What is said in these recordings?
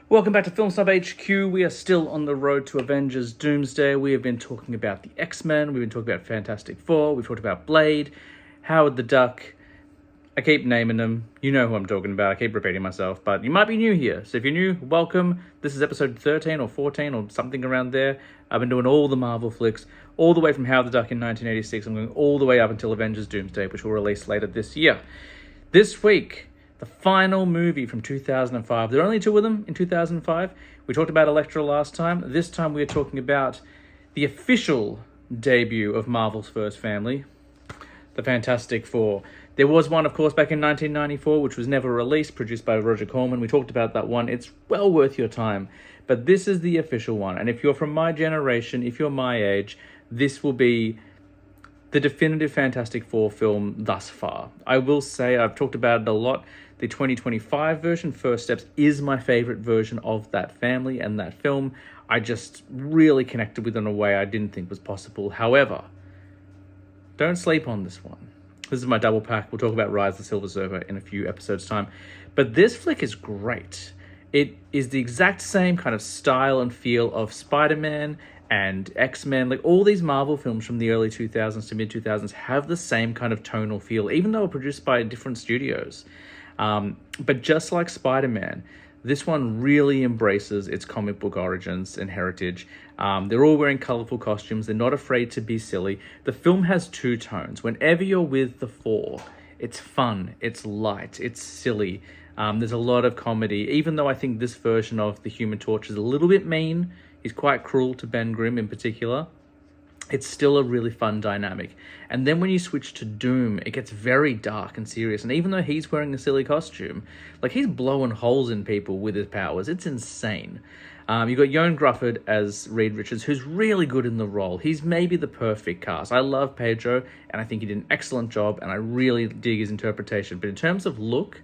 Welcome back to Film Snob HQ. We are still on the road to Avengers Doomsday. We have been talking about the X-Men. We've been talking about Fantastic Four. We've talked about Blade, Howard the Duck. I keep naming them. You know who I'm talking about. I keep repeating myself, but you might be new here. So if you're new, welcome. This is episode 13 or 14 or something around there. I've been doing all the Marvel flicks, all the way from Howard the Duck in 1986. I'm going all the way up until Avengers Doomsday, which will release later this year. This week, the final movie from 2005. There are only two of them in 2005. We talked about Elektra last time. This time we are talking about the official debut of Marvel's first family, the Fantastic Four. There was one, of course, back in 1994, which was never released, produced by Roger Corman. We talked about that one. It's well worth your time. But this is the official one. And if you're from my generation, if you're my age, this will be the definitive Fantastic Four film thus far. I will say, I've talked about it a lot. The 2025 version, First Steps, is my favorite version of that family and that film. I just really connected with it in a way I didn't think was possible. However, don't sleep on this one. This is my double pack. We'll talk about Rise of the Silver Surfer in a few episodes' time. But this flick is great. It is the exact same kind of style and feel of Spider-Man and X-Men. Like all these Marvel films from the early 2000s to mid-2000s have the same kind of tonal feel, even though produced by different studios. But just like Spider-Man, this one really embraces its comic book origins and heritage. They're all wearing colorful costumes. They're not afraid to be silly. The film has two tones. Whenever you're with the four, it's fun, it's light, it's silly. There's a lot of comedy, even though I think this version of the Human Torch is a little bit mean. He's quite cruel to Ben Grimm in particular. It's still a really fun dynamic. And then when you switch to Doom, it gets very dark and serious. And even though he's wearing a silly costume, like he's blowing holes in people with his powers. It's insane. You've got Ioan Gruffudd as Reed Richards, who's really good in the role. He's maybe the perfect cast. I love Pedro, and I think he did an excellent job, and I really dig his interpretation. But in terms of look,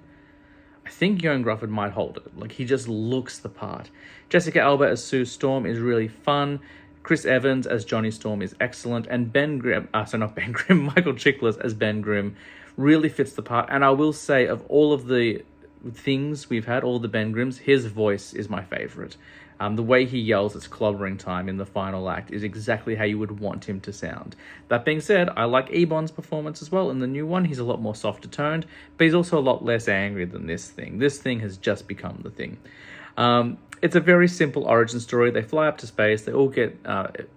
I think Ioan Gruffudd might hold it. Like, he just looks the part. Jessica Alba as Sue Storm is really fun. Chris Evans as Johnny Storm is excellent. And Michael Chiklis as Ben Grimm really fits the part. And I will say, of all of the things we've had, all the Ben Grimms, his voice is my favorite. The way he yells it's clobbering time in the final act is exactly how you would want him to sound. That being said, I like Ebon's performance as well in the new one. He's a lot more softer toned, but he's also a lot less angry than this thing. This thing has just become the thing. It's a very simple origin story. They fly up to space. They all get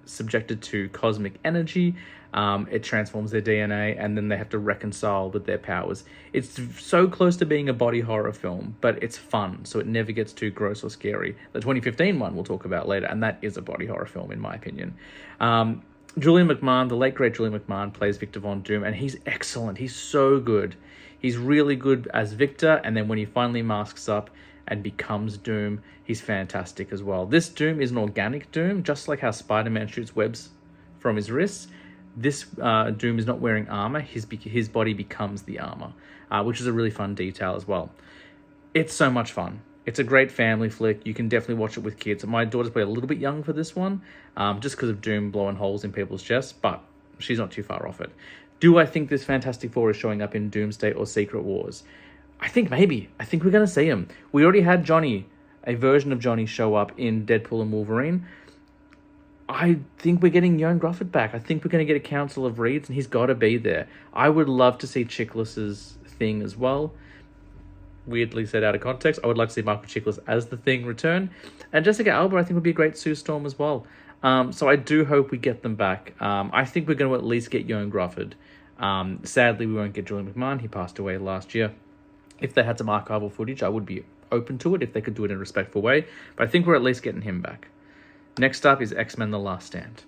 subjected to cosmic energy. It transforms their DNA, and then they have to reconcile with their powers. It's so close to being a body horror film, but it's fun, so it never gets too gross or scary. The 2015 one we'll talk about later, and that is a body horror film, in my opinion. Julian McMahon, the late, great Julian McMahon, plays Victor Von Doom, and he's excellent. He's so good. He's really good as Victor, and then when he finally masks up and becomes Doom, he's fantastic as well. This Doom is an organic Doom, just like how Spider-Man shoots webs from his wrists. This Doom is not wearing armor. His body becomes the armor, which is a really fun detail as well. It's so much fun. It's a great family flick. You can definitely watch it with kids. My daughter's probably a little bit young for this one, just because of Doom blowing holes in people's chests, but she's not too far off it. Do I think this Fantastic Four is showing up in Doomsday or Secret Wars? I think maybe. I think we're going to see him. We already had Johnny, a version of Johnny, show up in Deadpool and Wolverine. I think we're getting Ioan Gruffudd back. I think we're going to get a Council of Reeds, and he's got to be there. I would love to see Chiklis's Thing as well. Weirdly said out of context. I would like to see Michael Chiklis as the Thing return. And Jessica Alba, I think, would be a great Sue Storm as well. So I do hope we get them back. I think we're going to at least get Ioan Gruffudd. Sadly, we won't get Julian McMahon. He passed away last year. If they had some archival footage, I would be open to it if they could do it in a respectful way. But I think we're at least getting him back. Next up is X-Men The Last Stand.